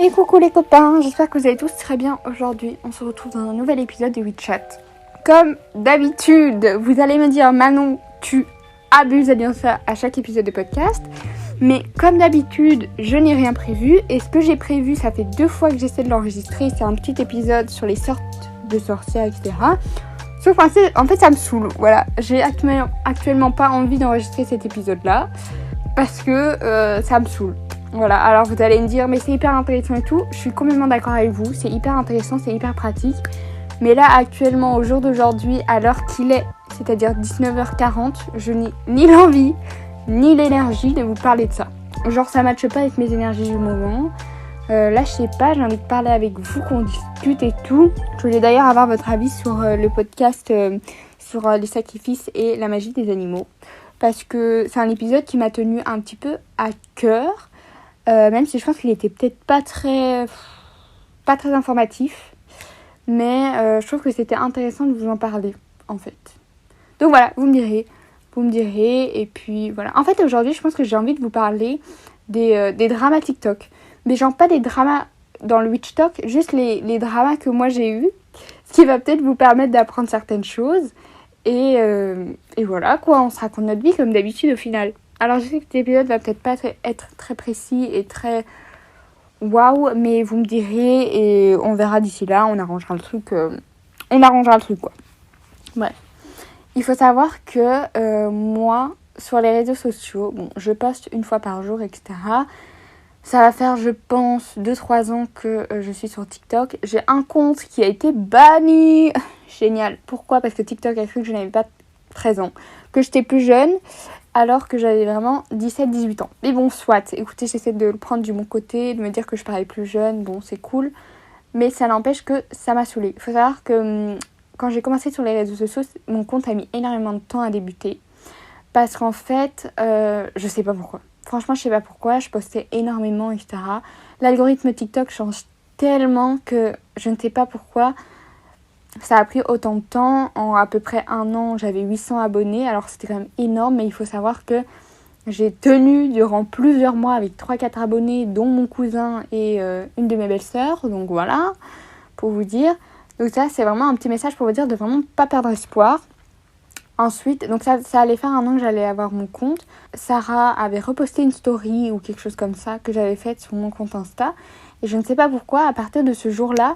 Et coucou les copains, j'espère que vous allez tous très bien aujourd'hui. On se retrouve dans un nouvel épisode de WeChat. Comme d'habitude, vous allez me dire Manon, tu abuses à dire ça à chaque épisode de podcast. Mais comme d'habitude, je n'ai rien prévu. Et ce que j'ai prévu, ça fait 2 fois que j'essaie de l'enregistrer. C'est un petit épisode sur les sortes de sorcières, etc. Sauf en fait ça me saoule. Voilà, j'ai actuellement pas envie d'enregistrer cet épisode-là. Parce que ça me saoule. Voilà, alors vous allez me dire, mais c'est hyper intéressant et tout. Je suis complètement d'accord avec vous, c'est hyper intéressant, c'est hyper pratique. Mais là, actuellement, au jour d'aujourd'hui, à l'heure qu'il est, c'est-à-dire 19h40, je n'ai ni l'envie, ni l'énergie de vous parler de ça. Genre, ça matche pas avec mes énergies du moment. Là, je sais pas, j'ai envie de parler avec vous, qu'on discute et tout. Je voulais d'ailleurs avoir votre avis sur le podcast sur les sacrifices et la magie des animaux. Parce que c'est un épisode qui m'a tenu un petit peu à cœur. Même si je pense qu'il était peut-être pas très informatif. Mais je trouve que c'était intéressant de vous en parler, en fait. Donc voilà, vous me direz. Et puis voilà. En fait, aujourd'hui, je pense que j'ai envie de vous parler des dramas TikTok. Mais genre pas des dramas dans le Witch Talk, juste les dramas que moi j'ai eus. Ce qui va peut-être vous permettre d'apprendre certaines choses. Et voilà, quoi, on se raconte notre vie comme d'habitude au final. Alors je sais que cet épisode va peut-être pas être très précis et très waouh, mais vous me direz et on verra d'ici là, on arrangera le truc quoi. Bref, il faut savoir que moi, sur les réseaux sociaux, bon, je poste 1 fois par jour, etc. Ça va faire, je pense, 2-3 ans que je suis sur TikTok. J'ai un compte qui a été banni. Génial. Pourquoi ? Parce que TikTok a cru que je n'avais pas 13 ans, que j'étais plus jeune, alors que j'avais vraiment 17-18 ans. Mais bon, soit. Écoutez, j'essaie de le prendre du bon côté, de me dire que je parais plus jeune. Bon, c'est cool. Mais ça n'empêche que ça m'a saoulée. Il faut savoir que quand j'ai commencé sur les réseaux sociaux, mon compte a mis énormément de temps à débuter. Parce qu'en fait, je sais pas pourquoi. Franchement, je sais pas pourquoi. Je postais énormément, etc. L'algorithme TikTok change tellement que je ne sais pas pourquoi. Ça a pris autant de temps. En à peu près 1 an, j'avais 800 abonnés. Alors c'était quand même énorme, mais il faut savoir que j'ai tenu durant plusieurs mois avec 3-4 abonnés, dont mon cousin et une de mes belles-sœurs. Donc voilà, pour vous dire. Donc ça, c'est vraiment un petit message pour vous dire de vraiment pas perdre espoir. Ensuite, donc ça allait faire 1 an que j'allais avoir mon compte. Sarah avait reposté une story ou quelque chose comme ça que j'avais faite sur mon compte Insta. Et je ne sais pas pourquoi, à partir de ce jour-là,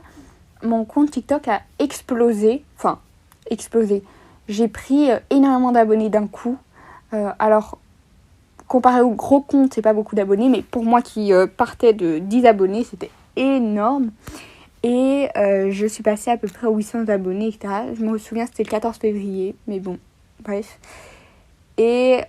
mon compte TikTok a explosé. Enfin, explosé. J'ai pris énormément d'abonnés d'un coup. Alors, comparé au gros compte, c'est pas beaucoup d'abonnés. Mais pour moi qui partais de 10 abonnés, c'était énorme. Et je suis passée à peu près aux 800 abonnés, etc. Je me souviens, c'était le 14 février. Mais bon, bref. Et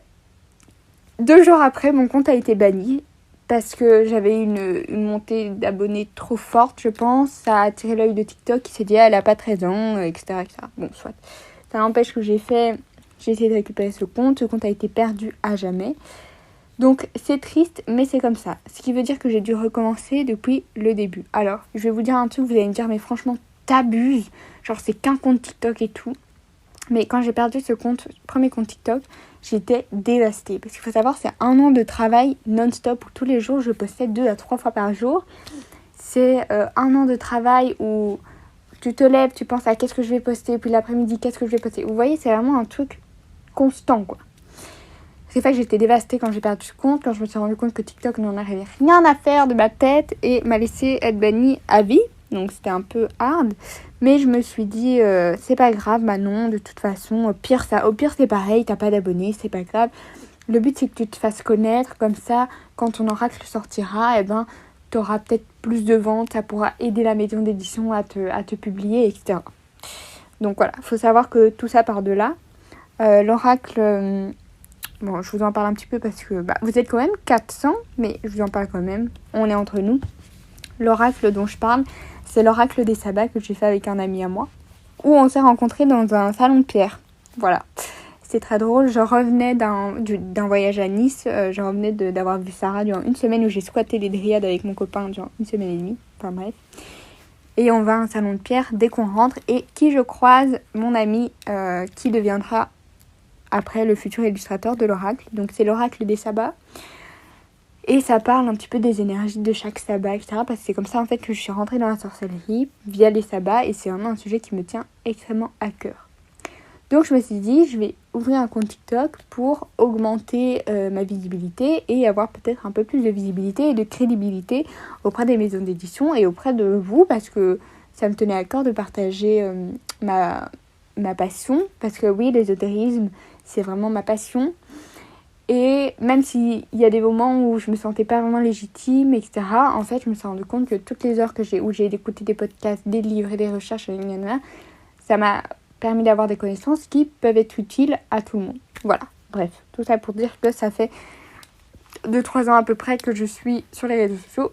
2 jours après, mon compte a été banni. Parce que j'avais une montée d'abonnés trop forte, je pense. Ça a attiré l'œil de TikTok qui s'est dit, elle a pas 13 ans, etc. Bon, soit. Ça n'empêche que j'ai essayé de récupérer ce compte. Ce compte a été perdu à jamais. Donc c'est triste, mais c'est comme ça. Ce qui veut dire que j'ai dû recommencer depuis le début. Alors, je vais vous dire un truc, vous allez me dire, mais franchement, t'abuses. Genre, c'est qu'un compte TikTok et tout. Mais quand j'ai perdu ce premier compte TikTok, j'étais dévastée. Parce qu'il faut savoir, c'est 1 an de travail non-stop où tous les jours, je postais 2 à 3 fois par jour. C'est 1 an de travail où tu te lèves, tu penses à qu'est-ce que je vais poster, puis l'après-midi, qu'est-ce que je vais poster. Vous voyez, c'est vraiment un truc constant, quoi. C'est fait que j'étais dévastée quand j'ai perdu ce compte, quand je me suis rendu compte que TikTok n'en avait rien à faire de ma tête et m'a laissé être bannie à vie. Donc c'était un peu hard. Mais je me suis dit, c'est pas grave Manon, de toute façon, au pire c'est pareil, t'as pas d'abonnés, c'est pas grave. Le but c'est que tu te fasses connaître, comme ça, quand ton oracle sortira, t'auras peut-être plus de ventes, ça pourra aider la maison d'édition à te publier, etc. Donc voilà, faut savoir que tout ça part de là. L'oracle... Bon, je vous en parle un petit peu parce que vous êtes quand même 400, mais je vous en parle quand même. On est entre nous. L'oracle dont je parle, c'est l'oracle des sabbats que j'ai fait avec un ami à moi, où on s'est rencontrés dans un salon de pierre. Voilà. C'est très drôle. Je revenais d'un voyage à Nice. Je revenais d'avoir vu Sarah durant 1 semaine où j'ai squatté les Dryades avec mon copain durant 1 semaine et demie. Enfin bref. Et on va à un salon de pierre dès qu'on rentre. Et qui je croise, mon ami qui deviendra après le futur illustrateur de l'oracle. Donc c'est l'oracle des sabbats. Et ça parle un petit peu des énergies de chaque sabbat, etc. Parce que c'est comme ça en fait que je suis rentrée dans la sorcellerie via les sabbats et c'est vraiment un sujet qui me tient extrêmement à cœur. Donc je me suis dit, je vais ouvrir un compte TikTok pour augmenter ma visibilité et avoir peut-être un peu plus de visibilité et de crédibilité auprès des maisons d'édition et auprès de vous parce que ça me tenait à cœur de partager ma passion. Parce que oui, l'ésotérisme, c'est vraiment ma passion. Et même s'il y a des moments où je me sentais pas vraiment légitime, etc., en fait, je me suis rendu compte que toutes les heures où j'ai écouté des podcasts, des livres et des recherches, ça m'a permis d'avoir des connaissances qui peuvent être utiles à tout le monde. Voilà, bref, tout ça pour dire que ça fait 2-3 ans à peu près que je suis sur les réseaux sociaux.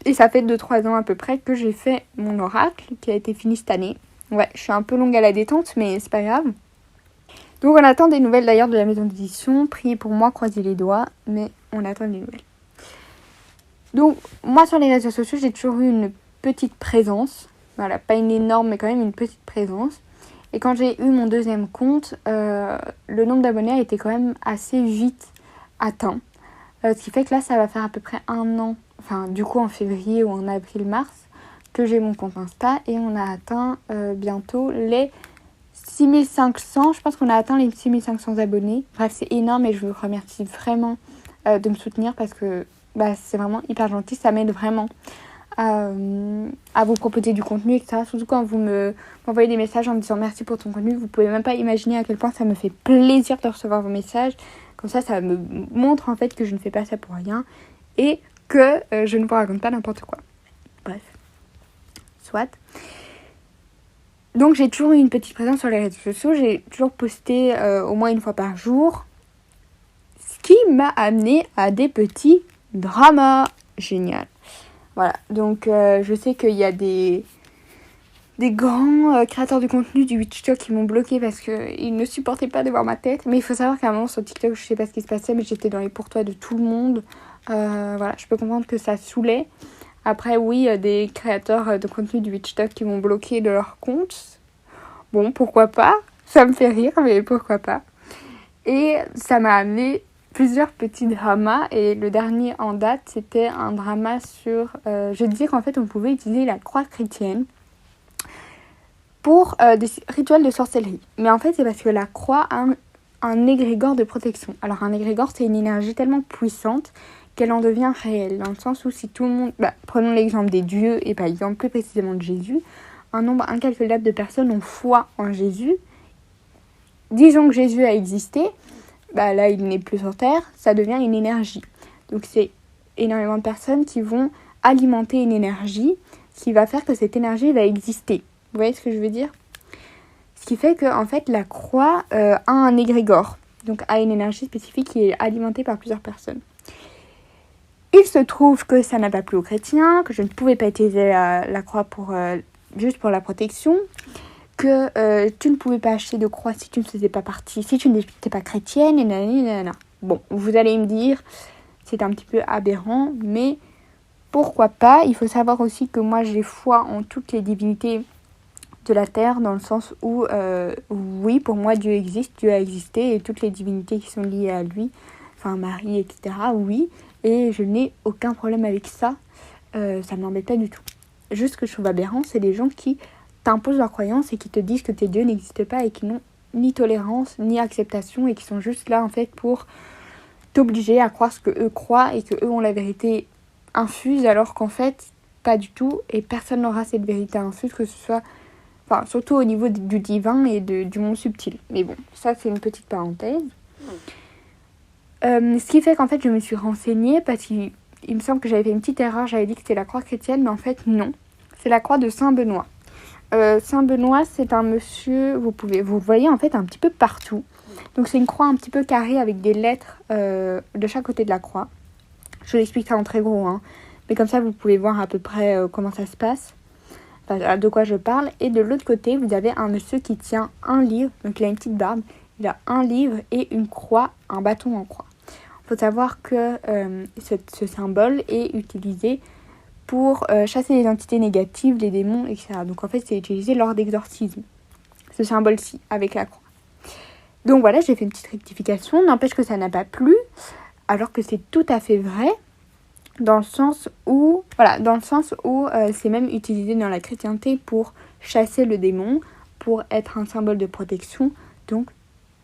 Et ça fait 2-3 ans à peu près que j'ai fait mon oracle qui a été fini cette année. Ouais, je suis un peu longue à la détente, mais c'est pas grave. Donc on attend des nouvelles d'ailleurs de la maison d'édition. Priez pour moi, croisez les doigts, mais on attend des nouvelles. Donc moi sur les réseaux sociaux, j'ai toujours eu une petite présence. Voilà, pas une énorme, mais quand même une petite présence. Et quand j'ai eu mon deuxième compte, le nombre d'abonnés a été quand même assez vite atteint. Ce qui fait que là, ça va faire à peu près 1 an, enfin du coup en février ou en avril-mars, que j'ai mon compte Insta. Et on a atteint bientôt les 6500, je pense qu'on a atteint les 6500 abonnés. Bref, c'est énorme et je vous remercie vraiment de me soutenir parce que c'est vraiment hyper gentil. Ça m'aide vraiment à vous proposer du contenu, etc. Surtout quand vous m'envoyez des messages en me disant merci pour ton contenu. Vous pouvez même pas imaginer à quel point ça me fait plaisir de recevoir vos messages. Comme ça me montre en fait que je ne fais pas ça pour rien et que je ne vous raconte pas n'importe quoi. Bref, soit. Donc j'ai toujours eu une petite présence sur les réseaux sociaux, j'ai toujours posté au moins une fois par jour, ce qui m'a amené à des petits dramas. Génial. Voilà, donc je sais qu'il y a des grands créateurs de contenu du TikTok qui m'ont bloqué parce qu'ils ne supportaient pas de voir ma tête. Mais il faut savoir qu'à un moment sur TikTok, je sais pas ce qui se passait, mais j'étais dans les pourtois de tout le monde. Voilà, je peux comprendre que ça saoulait. Après, oui, il y a des créateurs de contenu du TikTok qui m'ont bloqué de leur compte. Bon, pourquoi pas. Ça me fait rire, mais pourquoi pas. Et ça m'a amené plusieurs petits dramas. Et le dernier en date, c'était un drama sur... je disais qu'en fait, on pouvait utiliser la croix chrétienne pour des rituels de sorcellerie. Mais en fait, c'est parce que la croix a un égrégore de protection. Alors, un égrégore, c'est une énergie tellement puissante qu'elle en devient réelle, dans le sens où si tout le monde... prenons l'exemple des dieux et par exemple plus précisément de Jésus, un nombre incalculable de personnes ont foi en Jésus. Disons que Jésus a existé, là il n'est plus sur terre, ça devient une énergie. Donc c'est énormément de personnes qui vont alimenter une énergie, qui va faire que cette énergie va exister. Vous voyez ce que je veux dire ? Ce qui fait que en fait la croix a un égrégore, donc a une énergie spécifique qui est alimentée par plusieurs personnes. Il se trouve que ça n'a pas plu aux chrétiens, que je ne pouvais pas utiliser la croix juste pour la protection, que tu ne pouvais pas acheter de croix si tu ne faisais pas partie, si tu n'étais pas chrétienne, et nanana. Bon, vous allez me dire, c'est un petit peu aberrant, mais pourquoi pas ? Il faut savoir aussi que moi j'ai foi en toutes les divinités de la terre, dans le sens où, oui, pour moi Dieu existe, Dieu a existé, et toutes les divinités qui sont liées à lui, enfin Marie, etc., oui. Et je n'ai aucun problème avec ça. Ça ne m'embête pas du tout. Juste ce que je trouve aberrant, c'est les gens qui t'imposent leurs croyances et qui te disent que tes dieux n'existent pas et qui n'ont ni tolérance, ni acceptation et qui sont juste là en fait pour t'obliger à croire ce que eux croient et que eux ont la vérité infuse alors qu'en fait, pas du tout. Et personne n'aura cette vérité infuse, que ce soit... Enfin, surtout au niveau du divin et du monde subtil. Mais bon, ça c'est une petite parenthèse. Ce qui fait qu'en fait je me suis renseignée parce qu'il me semble que j'avais fait une petite erreur, j'avais dit que c'était la croix chrétienne, mais en fait non, c'est la croix de Saint Benoît. Saint Benoît, c'est un monsieur, vous voyez en fait un petit peu partout. Donc c'est une croix un petit peu carrée avec des lettres de chaque côté de la croix. Je vous explique ça en très gros, mais comme ça vous pouvez voir à peu près comment ça se passe, enfin, de quoi je parle. Et de l'autre côté, vous avez un monsieur qui tient un livre, donc il a une petite barbe. Il a un livre et une croix, un bâton en croix. Il faut savoir que ce symbole est utilisé pour chasser les entités négatives, les démons, etc. Donc en fait, c'est utilisé lors d'exorcismes. Ce symbole-ci, avec la croix. Donc voilà, j'ai fait une petite rectification. N'empêche que ça n'a pas plu, alors que c'est tout à fait vrai. dans le sens où c'est même utilisé dans la chrétienté pour chasser le démon, pour être un symbole de protection. Donc,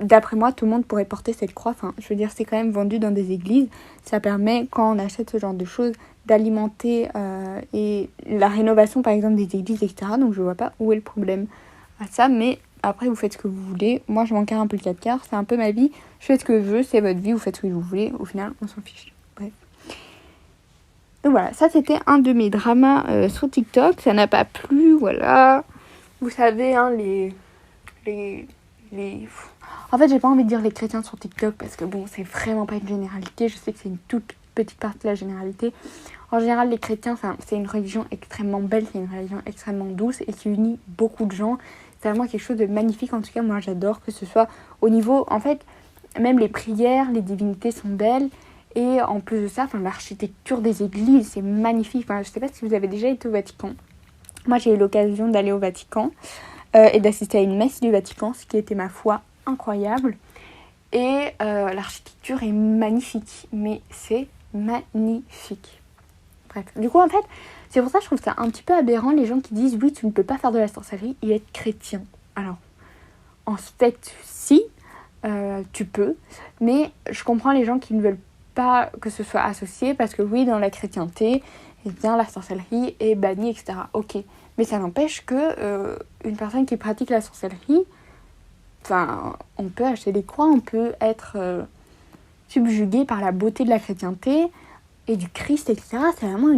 d'après moi, tout le monde pourrait porter cette croix. Enfin, je veux dire, c'est quand même vendu dans des églises. Ça permet, quand on achète ce genre de choses, d'alimenter et la rénovation, par exemple, des églises, etc. Donc, je vois pas où est le problème à ça. Mais après, vous faites ce que vous voulez. Moi, je m'encarre un peu le 4 quarts. C'est un peu ma vie. Je fais ce que je veux. C'est votre vie. Vous faites ce que vous voulez. Au final, on s'en fiche. Bref. Donc voilà, ça c'était un de mes dramas sur TikTok. Ça n'a pas plu, voilà. Vous savez, hein, les... En fait, j'ai pas envie de dire les chrétiens sur TikTok parce que bon, c'est vraiment pas une généralité. Je sais que c'est une toute petite partie de la généralité. En général, les chrétiens, c'est une religion extrêmement belle, c'est une religion extrêmement douce et qui unit beaucoup de gens. C'est vraiment quelque chose de magnifique. En tout cas, moi, j'adore que ce soit au niveau... En fait, même les prières, les divinités sont belles. Et en plus de ça, l'architecture des églises, c'est magnifique. Je ne sais pas si vous avez déjà été au Vatican. Moi, j'ai eu l'occasion d'aller au Vatican et d'assister à une messe du Vatican, ce qui était, ma foi, incroyable. Et l'architecture est magnifique. Mais c'est magnifique. Bref, du coup, en fait, c'est pour ça que je trouve ça un petit peu aberrant, les gens qui disent « Oui, tu ne peux pas faire de la sorcellerie et être chrétien. » Alors, en fait, si, tu peux. Mais je comprends les gens qui ne veulent pas que ce soit associé parce que oui, dans la chrétienté, eh bien, la sorcellerie est bannie, etc. Ok, mais ça n'empêche que une personne qui pratique la sorcellerie, on peut acheter des croix, on peut être subjugué par la beauté de la chrétienté et du Christ, etc. C'est vraiment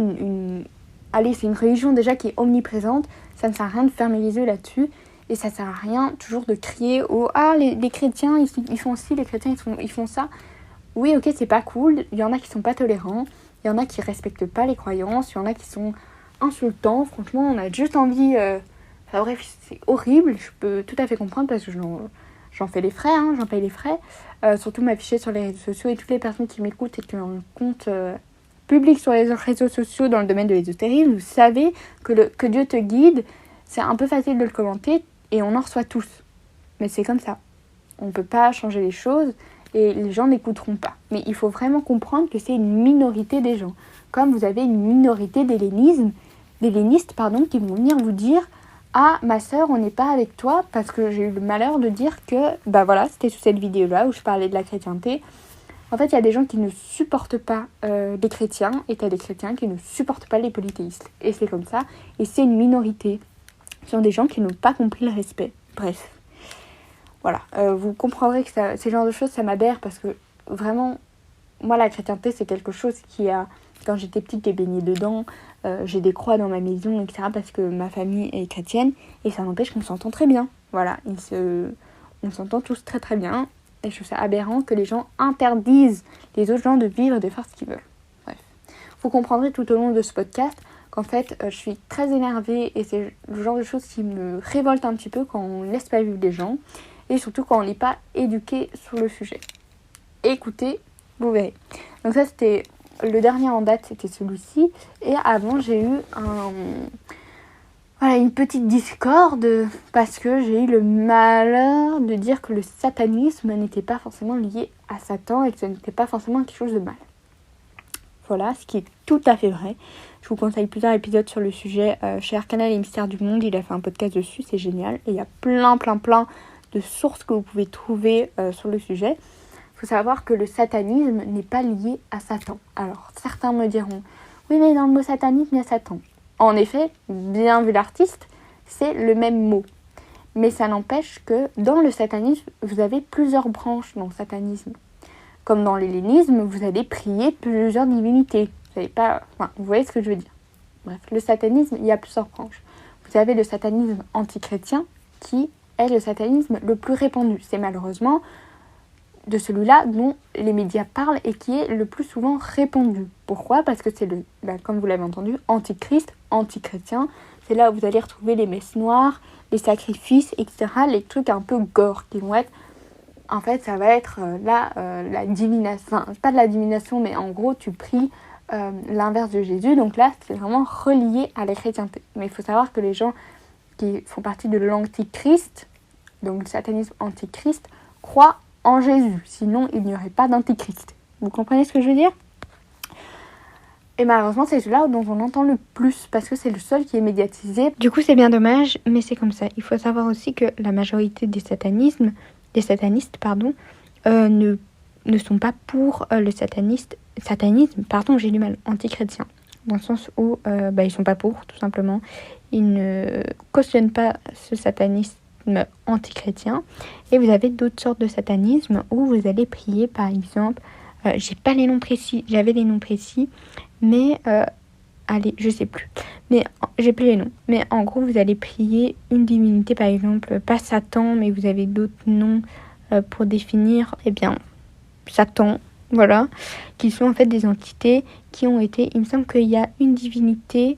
c'est une religion déjà qui est omniprésente. Ça ne sert à rien de fermer les yeux là-dessus. Et ça sert à rien toujours de crier au « Ah, les chrétiens, ils font ci, les chrétiens, ils font ça ». Oui, ok, c'est pas cool. Il y en a qui sont pas tolérants. Il y en a qui respectent pas les croyances. Il y en a qui sont insultants. Franchement, on a juste envie... bref, c'est horrible. Je peux tout à fait comprendre parce que j'en fais les frais. J'en paye les frais. Surtout m'afficher sur les réseaux sociaux. Et toutes les personnes qui m'écoutent et qui ont un compte public sur les réseaux sociaux dans le domaine de l'ésotérisme, vous savez que Dieu te guide. C'est un peu facile de le commenter et on en reçoit tous. Mais c'est comme ça. On peut pas changer les choses. Et les gens n'écouteront pas. Mais il faut vraiment comprendre que c'est une minorité des gens. Comme vous avez une minorité d'hellénistes qui vont venir vous dire « Ah, ma sœur, on n'est pas avec toi parce que j'ai eu le malheur de dire que... » c'était sous cette vidéo-là où je parlais de la chrétienté. En fait, il y a des gens qui ne supportent pas les chrétiens et il y a des chrétiens qui ne supportent pas les polythéistes. Et c'est comme ça. Et c'est une minorité. Ce sont des gens qui n'ont pas compris le respect. Bref. Voilà, vous comprendrez que ces genres de choses, ça m'aberre parce que vraiment, moi, la chrétienté, c'est quelque chose quand j'étais petite, j'ai baigné dedans. J'ai des croix dans ma maison, etc. parce que ma famille est chrétienne et ça n'empêche qu'on s'entend très bien. Voilà, on s'entend tous très très bien et je trouve ça aberrant que les gens interdisent les autres gens de vivre et de faire ce qu'ils veulent. Bref, vous comprendrez tout au long de ce podcast qu'en fait, je suis très énervée et c'est le genre de choses qui me révolte un petit peu quand on ne laisse pas vivre les gens. Et surtout quand on n'est pas éduqué sur le sujet. Écoutez, vous verrez. Donc ça, c'était le dernier en date, c'était celui-ci. Et avant, j'ai eu une petite discorde parce que j'ai eu le malheur de dire que le satanisme n'était pas forcément lié à Satan et que ce n'était pas forcément quelque chose de mal. Voilà, ce qui est tout à fait vrai. Je vous conseille plusieurs épisodes sur le sujet chez Arcana les Mystères du Monde. Il a fait un podcast dessus, c'est génial. Et il y a plein de sources que vous pouvez trouver sur le sujet. Il faut savoir que le satanisme n'est pas lié à Satan. Alors, certains me diront « Oui, mais dans le mot satanisme, il y a Satan. » En effet, bien vu l'artiste, c'est le même mot. Mais ça n'empêche que dans le satanisme, vous avez plusieurs branches dans le satanisme. Comme dans l'hellénisme, vous allez prier plusieurs divinités. Vous voyez ce que je veux dire. Bref, le satanisme, il y a plusieurs branches. Vous avez le satanisme antichrétien qui est le satanisme le plus répandu. C'est malheureusement de celui-là dont les médias parlent et qui est le plus souvent répandu. Pourquoi ? Parce que c'est comme vous l'avez entendu, antichrist, antichrétien. C'est là où vous allez retrouver les messes noires, les sacrifices, etc. Les trucs un peu gore qui vont être... En fait, ça va être la divination. Enfin, pas de la divination, mais en gros, tu pries l'inverse de Jésus. Donc là, c'est vraiment relié à la chrétienté. Mais il faut savoir que les gens qui font partie de l'antichrist, donc le satanisme antichrist, croient en Jésus. Sinon, il n'y aurait pas d'antichrist. Vous comprenez ce que je veux dire ? Et malheureusement, c'est celui-là dont on entend le plus parce que c'est le seul qui est médiatisé. Du coup, c'est bien dommage, mais c'est comme ça. Il faut savoir aussi que la majorité des satanistes, ne sont pas pour le satanisme, j'ai du mal, anti-chrétien. Dans le sens où ils sont pas pour, tout simplement. Ils ne cautionnent pas ce satanisme anti-chrétien. Et vous avez d'autres sortes de satanisme où vous allez prier, par exemple, j'avais les noms précis, mais allez, je sais plus. Mais j'ai plus les noms. Mais en gros, vous allez prier une divinité, par exemple, pas Satan, mais vous avez d'autres noms pour définir, Satan, voilà, qui sont en fait des entités qui ont été, il me semble qu'il y a une divinité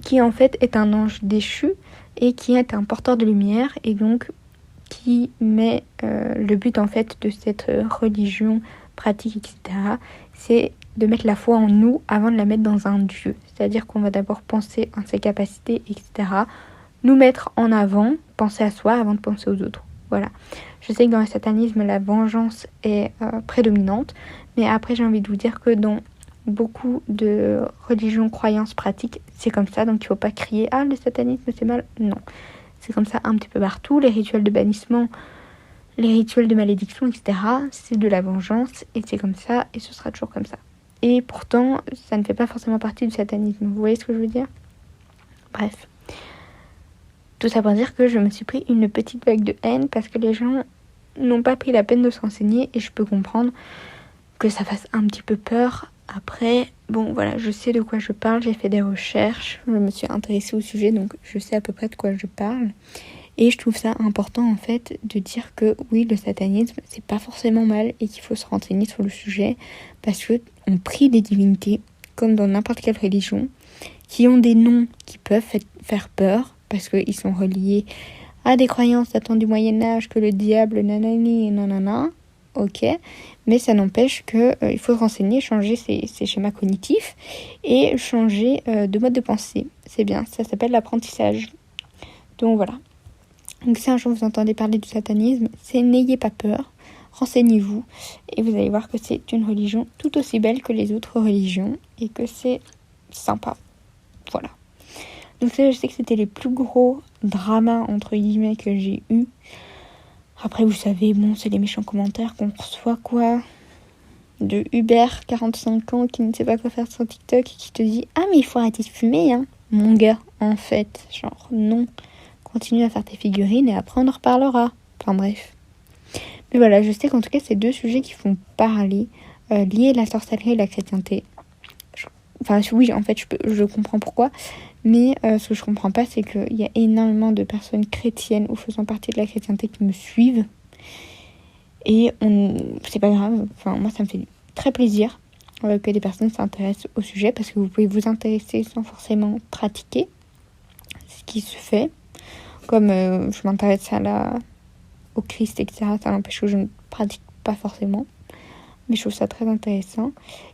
qui en fait est un ange déchu et qui est un porteur de lumière et donc qui met le but en fait de cette religion pratique, etc. C'est de mettre la foi en nous avant de la mettre dans un Dieu. C'est-à-dire qu'on va d'abord penser en ses capacités, etc. Nous mettre en avant, penser à soi avant de penser aux autres. Voilà. Je sais que dans le satanisme, la vengeance est prédominante, mais après j'ai envie de vous dire que dans beaucoup de religions, croyances, pratiques, c'est comme ça, donc il ne faut pas crier « Ah, le satanisme, c'est mal ». Non, c'est comme ça un petit peu partout. Les rituels de bannissement, les rituels de malédiction, etc., c'est de la vengeance, et c'est comme ça, et ce sera toujours comme ça. Et pourtant, ça ne fait pas forcément partie du satanisme. Vous voyez ce que je veux dire ? Bref. Tout ça pour dire que je me suis pris une petite vague de haine parce que les gens n'ont pas pris la peine de se renseigner et je peux comprendre que ça fasse un petit peu peur. Après, bon voilà, je sais de quoi je parle, j'ai fait des recherches, je me suis intéressée au sujet donc je sais à peu près de quoi je parle. Et je trouve ça important en fait de dire que oui, le satanisme c'est pas forcément mal et qu'il faut se renseigner sur le sujet parce que on prie des divinités comme dans n'importe quelle religion qui ont des noms qui peuvent faire peur parce qu'ils sont reliés à des croyances datant du Moyen-Âge que le diable nanani et nanana, ok, mais ça n'empêche que il faut se renseigner, changer ses schémas cognitifs et changer de mode de pensée. C'est bien, ça s'appelle l'apprentissage. Donc voilà. Donc si un jour vous entendez parler du satanisme, n'ayez pas peur, renseignez-vous et vous allez voir que c'est une religion tout aussi belle que les autres religions et que c'est sympa. Voilà. Donc ça, je sais que c'était les plus gros dramas, entre guillemets, que j'ai eu. Après, vous savez, bon, c'est les méchants commentaires qu'on reçoit, quoi. De Hubert, 45 ans, qui ne sait pas quoi faire sur TikTok et qui te dit « Ah, mais il faut arrêter de fumer, hein !» Mon gars, en fait, genre, non. Continue à faire tes figurines et après, on en reparlera. Enfin, bref. Mais voilà, je sais qu'en tout cas, c'est deux sujets qui font parler, liés à la sorcellerie et la chrétienté. Enfin, oui, en fait, je comprends pourquoi. Mais ce que je comprends pas, c'est qu'il y a énormément de personnes chrétiennes ou faisant partie de la chrétienté qui me suivent. Et c'est pas grave. Enfin, moi, ça me fait très plaisir que des personnes s'intéressent au sujet parce que vous pouvez vous intéresser sans forcément pratiquer ce qui se fait. Comme je m'intéresse au Christ, etc. Ça n'empêche que je ne pratique pas forcément. Mais je trouve ça très intéressant.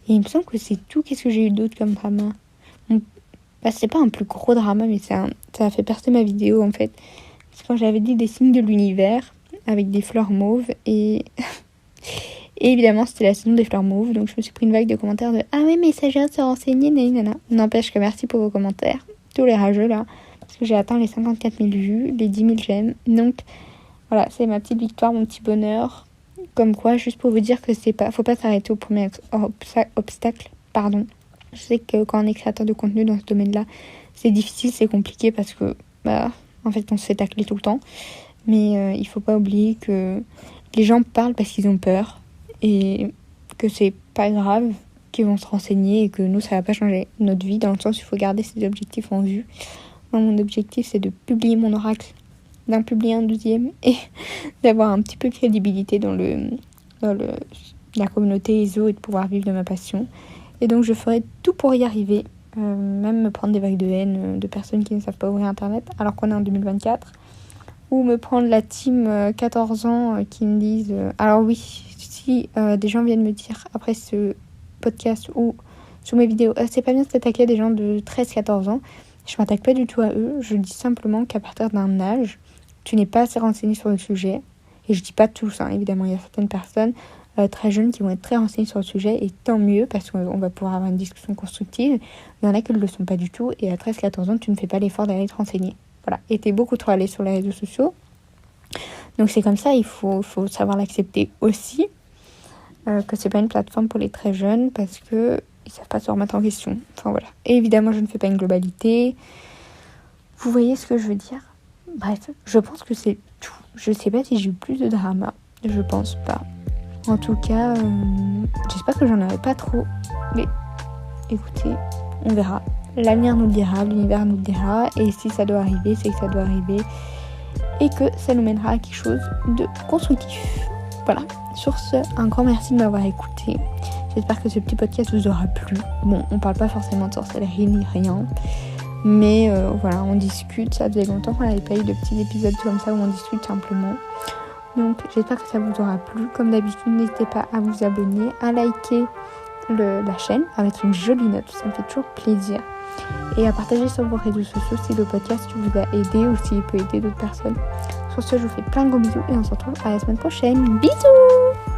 Et il me semble que c'est tout. Qu'est-ce que j'ai eu d'autre comme drama ? C'est pas un plus gros drama, mais ça a fait percer ma vidéo, en fait. C'est quand j'avais dit des signes de l'univers, avec des fleurs mauves, et évidemment, c'était la saison des fleurs mauves, donc je me suis pris une vague de commentaires de « Ah oui, mais il s'agirait de se renseigner, nanana ». N'empêche que merci pour vos commentaires, tous les rageux, là, parce que j'ai atteint les 54 000 vues, les 10 000 j'aime. Donc, voilà, c'est ma petite victoire, mon petit bonheur. Comme quoi, juste pour vous dire que faut pas s'arrêter au premier obstacle, pardon. Je sais que quand on est créateur de contenu dans ce domaine-là, c'est difficile, c'est compliqué parce que, en fait, on se fait tacler tout le temps. Mais il faut pas oublier que les gens parlent parce qu'ils ont peur et que c'est pas grave, qu'ils vont se renseigner et que nous, ça va pas changer notre vie dans le sens où il faut garder ses objectifs en vue. Moi, mon objectif, c'est de publier mon oracle, d'en publier un deuxième et d'avoir un petit peu de crédibilité dans la communauté ESO et de pouvoir vivre de ma passion. Et donc je ferai tout pour y arriver, même me prendre des vagues de haine de personnes qui ne savent pas ouvrir internet alors qu'on est en 2024, ou me prendre la team 14 ans qui me disent alors oui, si des gens viennent me dire après ce podcast ou sous mes vidéos c'est pas bien de s'attaquer à des gens de 13-14 ans, je m'attaque pas du tout à eux, je dis simplement qu'à partir d'un âge tu n'es pas assez renseigné sur le sujet. Et je dis pas tous, hein, évidemment, il y a certaines personnes très jeunes qui vont être très renseignés sur le sujet, et tant mieux parce qu'on va pouvoir avoir une discussion constructive. Il y en a qui ne le sont pas du tout, et à 13-14 ans, tu ne fais pas l'effort d'aller te renseigner. Voilà, et t'es beaucoup trop allé sur les réseaux sociaux. Donc c'est comme ça, il faut savoir l'accepter aussi, que c'est pas une plateforme pour les très jeunes parce que ils savent pas se remettre en question. Enfin voilà. Et évidemment, je ne fais pas une globalité. Vous voyez ce que je veux dire ? Bref, je pense que c'est tout. Je sais pas si j'ai eu plus de drama. Je pense pas. En tout cas, j'espère que j'en avais pas trop. Mais écoutez, on verra. L'avenir nous le dira, l'univers nous le dira. Et si ça doit arriver, c'est que ça doit arriver. Et que ça nous mènera à quelque chose de constructif. Voilà. Sur ce, un grand merci de m'avoir écouté. J'espère que ce petit podcast vous aura plu. Bon, on parle pas forcément de sorcellerie ni rien. Mais voilà, on discute. Ça faisait longtemps qu'on n'avait pas eu de petits épisodes comme ça où on discute simplement. Donc j'espère que ça vous aura plu. Comme d'habitude, n'hésitez pas à vous abonner, à liker la chaîne, à mettre une jolie note. Ça me fait toujours plaisir. Et à partager sur vos réseaux sociaux si le podcast vous a aidé ou s'il peut aider d'autres personnes. Sur ce, je vous fais plein de gros bisous et on se retrouve à la semaine prochaine. Bisous!